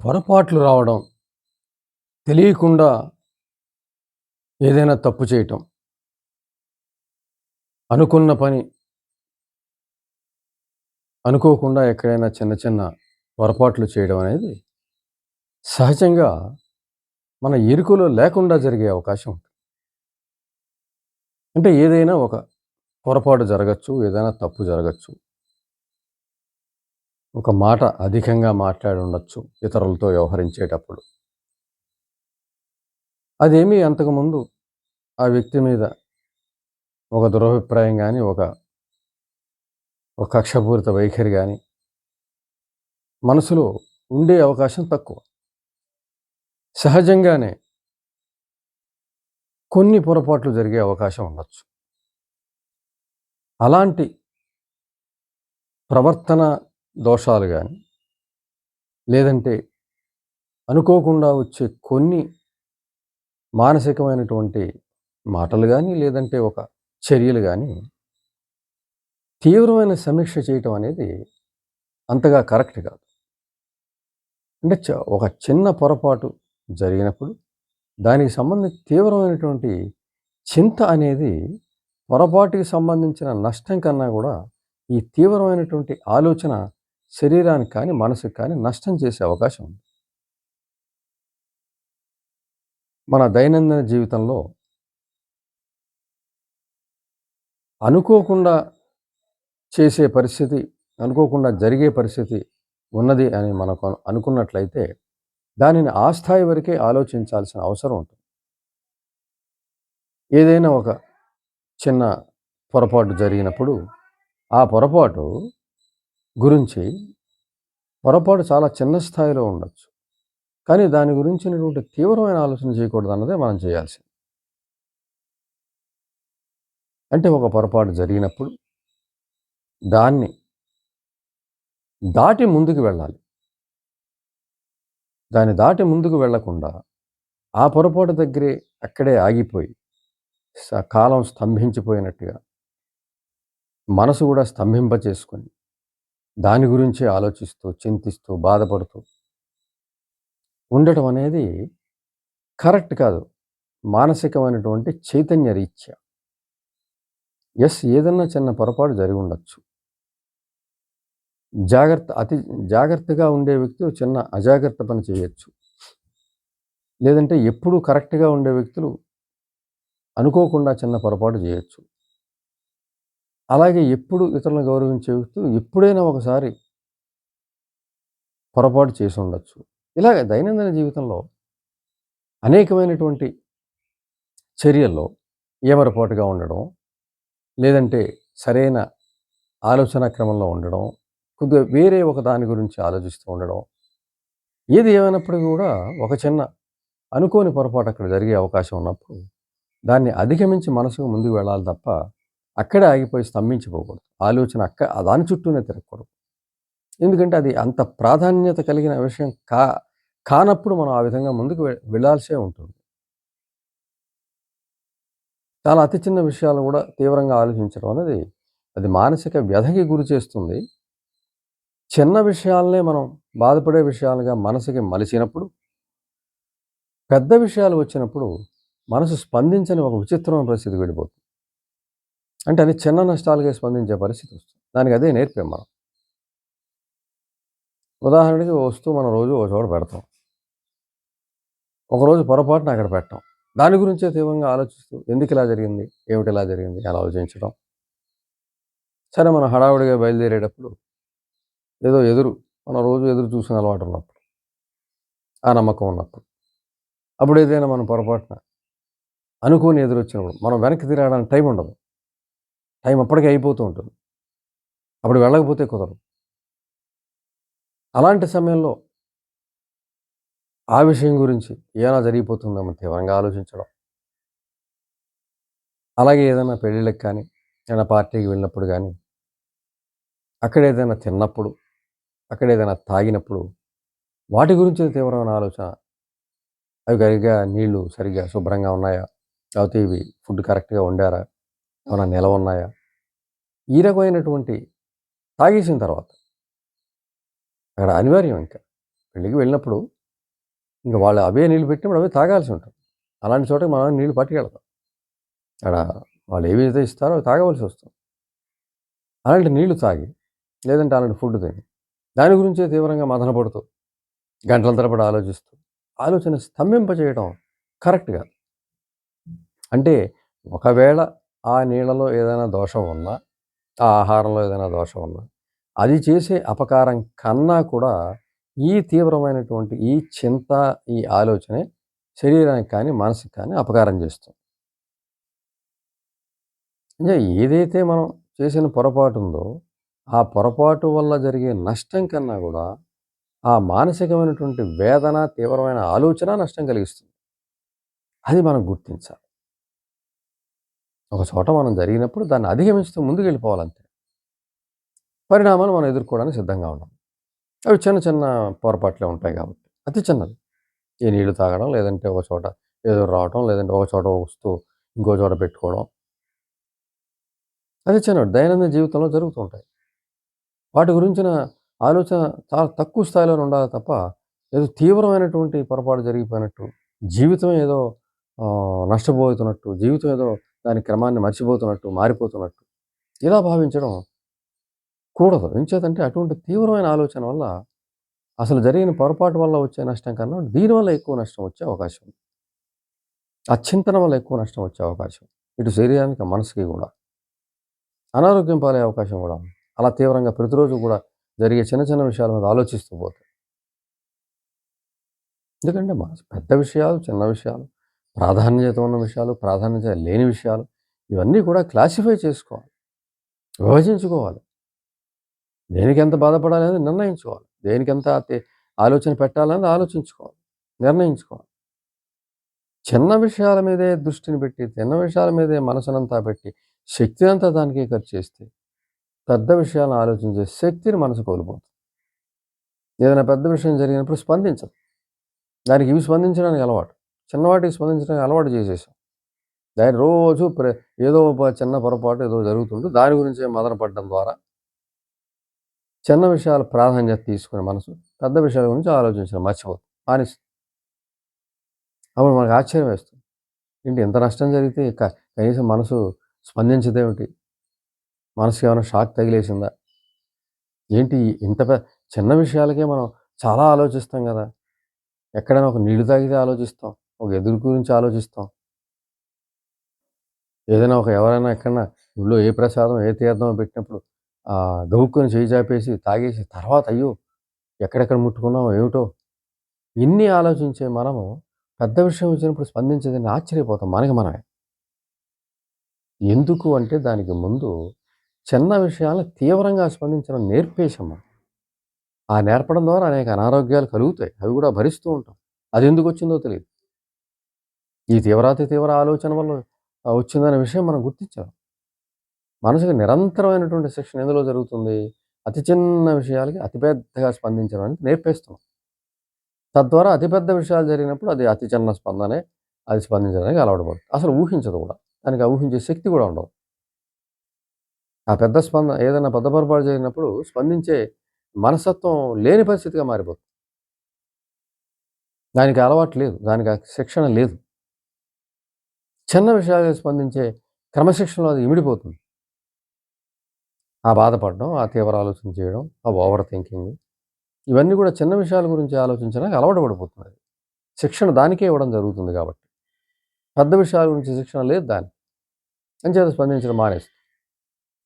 పొరపాట్లు రావడం, తెలియకుండా ఏదైనా తప్పు చేయటం, అనుకున్న పని అనుకోకుండా ఎక్కడైనా చిన్న చిన్న పొరపాట్లు చేయడం అనేది సహజంగా మన ఎరుకలో లేకుండా జరిగే అవకాశం ఉంది. అంటే ఏదైనా ఒక పొరపాటు జరగచ్చు, ఏదైనా తప్పు జరగచ్చు. ఒక మాట అధికంగా మాట్లాడి ఉండొచ్చు ఇతరులతో వ్యవహరించేటప్పుడు. అదేమీ అంతకుముందు ఆ వ్యక్తి మీద ఒక దురభిప్రాయం గాని, ఒక కక్షపూరిత వైఖరి గాని మనసులో ఉండే అవకాశం తక్కువ. సహజంగానే కొన్ని పొరపాట్లు జరిగే అవకాశం ఉండొచ్చు. అలాంటి ప్రవర్తన దోషాలు గాని, లేదంటే అనుకోకుండా వచ్చే కొన్ని మానసికమైనటువంటి మాటలు గాని, లేదంటే ఒక చర్యలు గాని, తీవ్రమైన సమీక్ష చేయటం అనేది అంతగా కరెక్ట్ కాదు. అంటే ఒక చిన్న పొరపాటు జరిగినప్పుడు దానికి సంబంధించి తీవ్రమైనటువంటి చింత అనేది పొరపాటుకి సంబంధించిన నష్టం కన్నా కూడా ఈ తీవ్రమైనటువంటి ఆలోచన శరీరానికి కానీ, మనసుకు కానీ నష్టం చేసే అవకాశం ఉంది. మన దైనందిన జీవితంలో అనుకోకుండా చేసే పరిస్థితి, అనుకోకుండా జరిగే పరిస్థితి ఉన్నది అని మనకు అనుకున్నట్లయితే దానిని ఆ స్థాయి వరకే ఆలోచించాల్సిన అవసరం ఉంటుంది. ఏదైనా ఒక చిన్న పొరపాటు జరిగినప్పుడు ఆ పొరపాటు గురించి పొరపాటు చాలా చిన్న స్థాయిలో ఉండొచ్చు. కానీ దాని గురించినటువంటి తీవ్రమైన ఆలోచన చేయకూడదన్నదే మనం చేయాల్సింది. అంటే ఒక పొరపాటు జరిగినప్పుడు దాన్ని దాటి ముందుకు వెళ్ళాలి. దాన్ని దాటి ముందుకు వెళ్ళకుండా ఆ పొరపాటు దగ్గరే అక్కడే ఆగిపోయి కాలం స్తంభించిపోయినట్టుగా మనసు కూడా స్తంభింపచేసుకొని దాని గురించే ఆలోచిస్తూ, చింతిస్తూ, బాధపడుతూ ఉండటం అనేది కరెక్ట్ కాదు. మానసికమైనటువంటి చైతన్య రీత్యా. ఏదన్నా చిన్న పొరపాటు జరిగి ఉండొచ్చు. అతి జాగ్రత్తగా ఉండే వ్యక్తి చిన్న అజాగ్రత్త పని చేయొచ్చు. లేదంటే ఎప్పుడూ కరెక్ట్‌గా ఉండే వ్యక్తులు అనుకోకుండా చిన్న పొరపాటు చేయొచ్చు. అలాగే ఎప్పుడు ఇతరులను గౌరవించే వ్యక్తులు ఎప్పుడైనా ఒకసారి పొరపాటు చేసి ఉండొచ్చు. ఇలాగ దైనందిన జీవితంలో అనేకమైనటువంటి చర్యల్లో ఏమరపాటుగా ఉండడం, లేదంటే సరైన ఆలోచనా క్రమంలో ఉండడం, కొద్దిగా వేరే ఒక దాని గురించి ఆలోచిస్తూ ఉండడం, ఏది ఏమైనప్పటికీ కూడా ఒక చిన్న అనుకోని పొరపాటు అక్కడ జరిగే అవకాశం ఉన్నప్పుడు దాన్ని అధిగమించి మనసుకు ముందుకు వెళ్ళాలి తప్ప అక్కడే ఆగిపోయి స్తంభించిపోకూడదు. ఆలోచన దాని చుట్టూనే తిరగకూడదు. ఎందుకంటే అది అంత ప్రాధాన్యత కలిగిన విషయం కానప్పుడు మనం ఆ విధంగా ముందుకు వెళ్ళాల్సే ఉంటుంది. చాలా అతి చిన్న విషయాలను కూడా తీవ్రంగా ఆలోచించడం అనేది అది మానసిక వ్యధకి గురి చేస్తుంది. చిన్న విషయాలనే మనం బాధపడే విషయాలుగా మనసుకి మలిచినప్పుడు, పెద్ద విషయాలు వచ్చినప్పుడు మనసు స్పందించని ఒక విచిత్రమైన పరిస్థితికి వెళ్ళిపోతుంది. అంటే అది చిన్న నష్టాలుగా స్పందించే పరిస్థితి వస్తుంది. దానికి అదే నేర్పాం మనం. ఉదాహరణకి ఓ వస్తువు మనం రోజు ఒక చోట పెడతాం. ఒకరోజు పొరపాటున అక్కడ పెట్టాం. దాని గురించే తీవ్రంగా ఆలోచిస్తూ ఎందుకు ఇలా జరిగింది? ఏమిటి ఇలా జరిగింది? అని ఆలోచించడం. సరే మనం హడావుడిగా బయలుదేరేటప్పుడు మనం రోజు ఎదురు చూసుకునే అలవాటు ఉన్నప్పుడు, ఆ నమ్మకం ఉన్నప్పుడు, అప్పుడు ఏదైనా మనం పొరపాటున అనుకోని ఎదురొచ్చినప్పుడు మనం వెనక్కి తిరగడానికి టైం ఉండదు. టైం అప్పటికే అయిపోతూ ఉంటుంది. అప్పుడు వెళ్ళకపోతే కుదరదు. అలాంటి సమయంలో ఆ విషయం గురించి ఏమైనా జరిగిపోతుందేమో తీవ్రంగా ఆలోచించడం. అలాగే ఏదైనా పెళ్ళిళ్ళకి కానీ, ఏదైనా పార్టీకి వెళ్ళినప్పుడు గానీ, అక్కడ ఏదైనా తిన్నప్పుడు, అక్కడ ఏదైనా తాగినప్పుడు వాటి గురించి తీవ్రమైన ఆలోచన. అవి నీళ్లు సరిగ్గా శుభ్రంగా ఉన్నాయా? లేకపోతే ఇవి ఫుడ్ కరెక్ట్‌గా వండారా? ఏమన్నా నిలవున్నాయా? ఈ రకమైనటువంటి తాగేసిన తర్వాత అక్కడ అనివార్యం ఇంకా. పెళ్ళికి వెళ్ళినప్పుడు ఇంక వాళ్ళు అవే నీళ్ళు పెట్టినప్పుడు అవే తాగాల్సి ఉంటుంది. అలాంటి చోటకి మనం నీళ్ళు పట్టుకెళ్తాం. అక్కడ వాళ్ళు ఏవైతే ఇస్తారో అవి తాగవలసి వస్తుంది. అలాంటి నీళ్లు తాగి, లేదంటే అలాంటి ఫుడ్ తిని, దాని గురించే తీవ్రంగా మదనపడుతూ, గంటల తరబడి ఆలోచిస్తూ, ఆలోచన స్తంభింపజేయడం కరెక్ట్ కాదు. అంటే ఒకవేళ ఆ నీళ్ళలో ఏదైనా దోషం ఉన్నా, ఆ ఆహారంలో ఏదైనా దోషం ఉన్నా, అది చేసే అపకారం కన్నా కూడా ఈ తీవ్రమైనటువంటి ఈ చింత, ఈ ఆలోచనే శరీరానికి కానీ, మనసుకి కానీ అపకారం చేస్తుంది. ఇంగా ఏదైతే మనం చేసిన పొరపాటుందో, ఆ పొరపాటు వల్ల జరిగే నష్టం కన్నా గూడా, ఆ మానసికమైనటువంటి వేదన, తీవ్రమైన ఆలోచన నష్టం కలిగిస్తుంది. అది మనం గుర్తించాలి. ఒక చోట మనం జరిగినప్పుడు దాన్ని అధిగమిస్తూ ముందుకెళ్ళిపోవాలంతే. పరిణామాలు మనం ఎదుర్కోవడానికి సిద్ధంగా ఉండాలి. అవి చిన్న చిన్న పొరపాట్లే ఉంటాయి కాబట్టి. అతి చిన్నది. ఈ నీళ్లు తాగడం, లేదంటే ఒక చోట ఏదో రావటం, లేదంటే ఒక చోట ఒక వస్తువు ఇంకో చోట పెట్టుకోవడం. అతి చిన్నవి దైనందిన జీవితంలో జరుగుతూ ఉంటాయి. వాటి గురించిన ఆలోచన చాలా తక్కువ స్థాయిలోనే ఉండాలి తప్ప, ఏదో తీవ్రమైనటువంటి పొరపాటు జరిగిపోయినట్టు, జీవితం ఏదో నష్టపోతున్నట్టు, జీవితం ఏదో దాని క్రమాన్ని మర్చిపోతున్నట్టు, మారిపోతున్నట్టు ఇలా భావించడం కూడదు. ఎంచేతంటే అటువంటి తీవ్రమైన ఆలోచన వల్ల అసలు జరిగిన పొరపాటు వల్ల వచ్చే నష్టం కన్నా దీనివల్ల ఎక్కువ నష్టం వచ్చే అవకాశం ఉంది. ఆ చింతన వల్ల ఎక్కువ నష్టం వచ్చే అవకాశం. ఇటు శరీరానికి, మనసుకి గూడా. అనారోగ్యం పాలయ్యే అవకాశం గూడా ఉంది. అలా తీవ్రంగా ప్రతిరోజు గూడా జరిగే చిన్న చిన్న విషయాల మీద ఆలోచిస్తూ పోతే. ఎందుకంటే పెద్ద విషయాలు, చిన్న విషయాలు, ప్రాధాన్యత ఉన్న విషయాలు, ప్రాధాన్యత లేని విషయాలు ఇవన్నీ కూడా క్లాసిఫై చేసుకోవాలి. విభజించుకోవాలి. దేనికెంత బాధపడాలనేది నిర్ణయించుకోవాలి. దేనికెంత ఆలోచన పెట్టాలనేది ఆలోచించుకోవాలి. నిర్ణయించుకోవాలి. చిన్న విషయాల మీదే దృష్టిని పెట్టి, చిన్న విషయాల మీదే మనసునంతా పెట్టి, శక్తినంతా దానికే ఖర్చు చేస్తే, పెద్ద విషయాలను ఆలోచించే శక్తిని మనసు కోల్పోతుంది. ఏదైనా పెద్ద విషయం జరిగినప్పుడు స్పందించదు. దానికి ఇవి స్పందించడానికి అలవాటు. చిన్నవాటికి స్పందించడానికి అలవాటు చేసేసాం. దాన్ని రోజు ఏదో చిన్న పొరపాటు ఏదో జరుగుతుంటే దాని గురించే మదన పడడం ద్వారా చిన్న విషయాల ప్రాధాన్యత తీసుకునే మనసు పెద్ద విషయాల గురించి ఆలోచించడం మర్చిపోతుంది. మానేస్తుంది. అప్పుడు మనకు ఆశ్చర్యం వేస్తుంది. ఏంటి ఇంత నష్టం జరిగితే కనీసం మనసు స్పందించదేమిటి? మనసుకేమైనా షాక్ తగిలేసిందా? ఏంటి ఇంత చిన్న విషయాలకే మనం చాలా ఆలోచిస్తాం గదా! ఎక్కడైనా ఒక నీళ్లు తాగితే ఆలోచిస్తాం. ఒక ఎదురు గురించి ఆలోచిస్తాం. ఏదైనా ఎవరైనా ఎక్కడన్నా గుడిలో ఏ ప్రసాదం, ఏ తీర్థమో పెట్టినప్పుడు గబుక్కున చెయ్యి చాపేసి తాగేసి తర్వాత అయ్యో! ఎక్కడెక్కడ ముట్టుకున్నామో ఏమిటో ఇన్ని ఆలోచించే మనము పెద్ద విషయం వచ్చినప్పుడు స్పందించదని ఆశ్చర్యపోతాం మనకి మనమే. ఎందుకు అంటే దానికి ముందు చిన్న విషయాలను తీవ్రంగా స్పందించడం నేర్పేసాం మనం. ఆ నేర్పడం ద్వారా అనేక అనారోగ్యాలు కలుగుతాయి. అవి కూడా భరిస్తూ ఉంటాం. అదెందుకొచ్చిందో తెలీదు. ఈ తీవ్రాతి తీవ్ర ఆలోచన వల్ల వచ్చిందనే విషయం మనం గుర్తించాం. మనసుకి నిరంతరమైనటువంటి శిక్షణ ఎందులో జరుగుతుంది? అతి చిన్న విషయాలకి అతి పెద్దగా స్పందించడం అనేది నేర్పేస్తున్నాం. తద్వారా అతి పెద్ద విషయాలు జరిగినప్పుడు అది అతి చిన్న స్పందనే. అది స్పందించడానికి అలవాటు పడుతుంది. అసలు ఊహించదు కూడా. దానికి ఆ ఊహించే శక్తి కూడా ఉండదు. ఆ పెద్ద ఏదైనా పెద్ద పొరపాటు జరిగినప్పుడు స్పందించే మనస్తత్వం లేని పరిస్థితిగా మారిపోతుంది. దానికి అలవాటు లేదు. దానికి ఆ శిక్షణ లేదు. చిన్న విషయాలకు స్పందించే క్రమశిక్షణలో అది ఇమిడిపోతుంది. ఆ బాధపడడం, ఆ తీవ్ర ఆలోచన చేయడం, ఆ ఓవర్ థింకింగ్ ఇవన్నీ కూడా చిన్న విషయాల గురించి ఆలోచించడానికి అలవాటు పడిపోతుంది. శిక్షణ దానికే ఇవ్వడం జరుగుతుంది కాబట్టి. పెద్ద విషయాల గురించి శిక్షణ లేదు దానికి. అంచేత స్పందించడం మానేస్తుంది.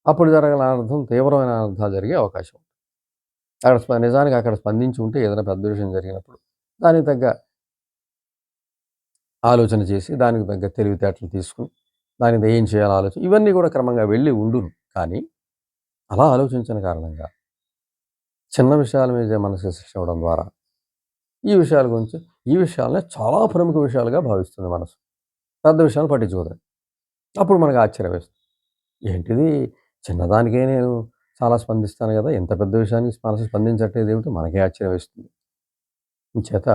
అప్పుడు జరగని అనర్థం తీవ్రమైన అనర్థాలు జరిగే అవకాశం ఉంది. నిజానికి అక్కడ స్పందించి ఉంటే ఏదైనా పెద్ద విషయం జరిగినప్పుడు దానికి తగ్గ ఆలోచన చేసి, దానికి తగ్గ తెలివితేటలు తీసుకొని, దానికి ఏం చేయాలో ఆలోచన ఇవన్నీ కూడా క్రమంగా వెళ్ళి ఉండును. కానీ అలా ఆలోచించని కారణంగా చిన్న విషయాల మీదే మనసుకి శిక్ష ఇవ్వడం ద్వారా ఈ విషయాల గురించి ఈ విషయాలనే చాలా ప్రముఖ విషయాలుగా భావిస్తుంది మనసు. పెద్ద విషయాలు పట్టించుకోదు. అప్పుడు మనకు ఆశ్చర్యం వేస్తుంది. ఏంటిది చిన్నదానికే నేను చాలా స్పందిస్తాను గదా! ఇంత పెద్ద విషయానికి మనసు స్పందించట్లేదేమిటి మనకే ఆశ్చర్యం వేస్తుంది. ఇంచేత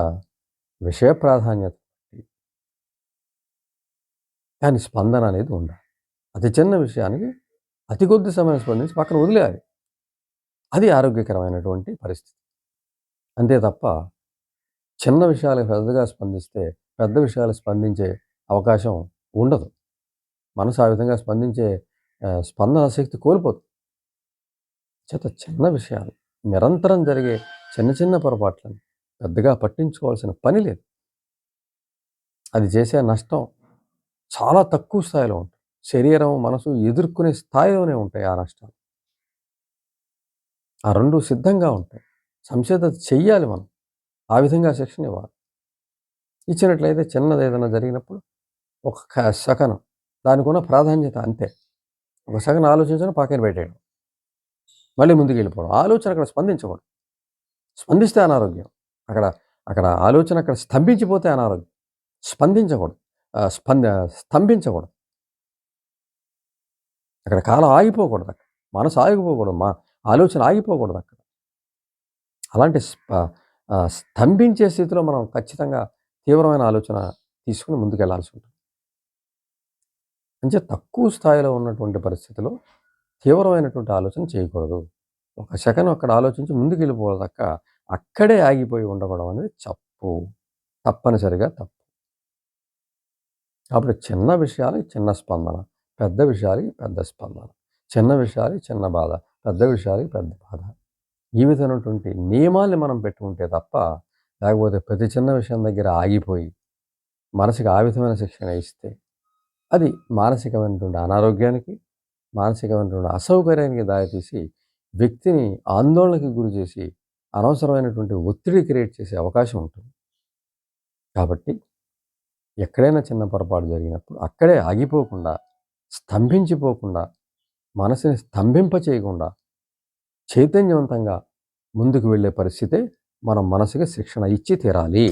విషయ ప్రాధాన్యత దాని స్పందన అనేది ఉండాలి. అతి చిన్న విషయానికి అతి కొద్ది సమయం స్పందించి పక్కన వదిలేయాలి. అది ఆరోగ్యకరమైనటువంటి పరిస్థితి. అంతే తప్ప చిన్న విషయాలకు పెద్దగా స్పందిస్తే, పెద్ద విషయాలకు స్పందించే అవకాశం ఉండదు. మనసు ఆ విధంగా స్పందించే స్పందన శక్తి కోల్పోతుంది. చిన్న విషయాలు, నిరంతరం జరిగే చిన్న చిన్న పొరపాట్లని పెద్దగా పట్టించుకోవాల్సిన పని లేదు. అది చేసే నష్టం చాలా తక్కువ స్థాయిలో ఉంటుంది. శరీరం, మనసు ఎదుర్కొనే స్థాయిలోనే ఉంటాయి ఆ నష్టాలు. ఆ 2 సిద్ధంగా ఉంటాయి. సంసిద్ధత చెయ్యాలి మనం. ఆ విధంగా శిక్షణ ఇవ్వాలి. ఇచ్చినట్లయితే చిన్నదేదైనా జరిగినప్పుడు ఒక సెకను దానికున్న ప్రాధాన్యత అంతే. ఒక సెకను ఆలోచించడం పక్కన పెట్టేయడం. మళ్ళీ ముందుకెళ్ళిపోవడం. ఆలోచన అక్కడ స్పందించకూడదు. స్పందిస్తే అనారోగ్యం. అక్కడ అక్కడ ఆలోచన అక్కడ స్తంభించిపోతే అనారోగ్యం. స్పందించకూడదు. స్తంభించకూడదు. అక్కడ కాలం ఆగిపోకూడదు అక్కడ. మనసు ఆగిపోకూడదు. ఆలోచన ఆగిపోకూడదు అక్కడ. అలాంటి స్తంభించే స్థితిలో మనం ఖచ్చితంగా తీవ్రమైన ఆలోచన తీసుకొని ముందుకెళ్లాల్సి ఉంటుంది. అంటే తక్కువ స్థాయిలో ఉన్నటువంటి పరిస్థితిలో తీవ్రమైనటువంటి ఆలోచన చేయకూడదు. ఒక సెకను అక్కడ ఆలోచించి ముందుకెళ్ళిపోవాలి తక్క అక్కడే ఆగిపోయి ఉండకూడదు అనేది తప్పనిసరిగా తప్పు. కాబట్టి చిన్న విషయాలకి చిన్న స్పందన, పెద్ద విషయాలకి పెద్ద స్పందన. చిన్న విషయాలకి చిన్న బాధ, పెద్ద విషయాలకి పెద్ద బాధ. ఈ విధమైనటువంటి నియమాల్ని మనం పెట్టుకుంటే తప్ప, లేకపోతే ప్రతి చిన్న విషయం దగ్గర ఆగిపోయి, మనసుకి ఆ విధమైన శిక్షణ ఇస్తే, అది మానసికమైనటువంటి అనారోగ్యానికి, మానసికమైనటువంటి అసౌకర్యానికి దారితీసి, వ్యక్తిని ఆందోళనకి గురి చేసి, అనవసరమైనటువంటి ఒత్తిడి క్రియేట్ చేసే అవకాశం ఉంటుంది. కాబట్టి ఎక్కడైనా చిన్న పొరపాటు జరిగినప్పుడు అక్కడే ఆగిపోకుండా, స్తంభించిపోకుండా, మనసుని స్తంభింప చేయకుండా, చైతన్యవంతంగా ముందుకు వెళ్ళే పరిస్థితే మనం మనసుకి శిక్షణ ఇచ్చి తీరాలి.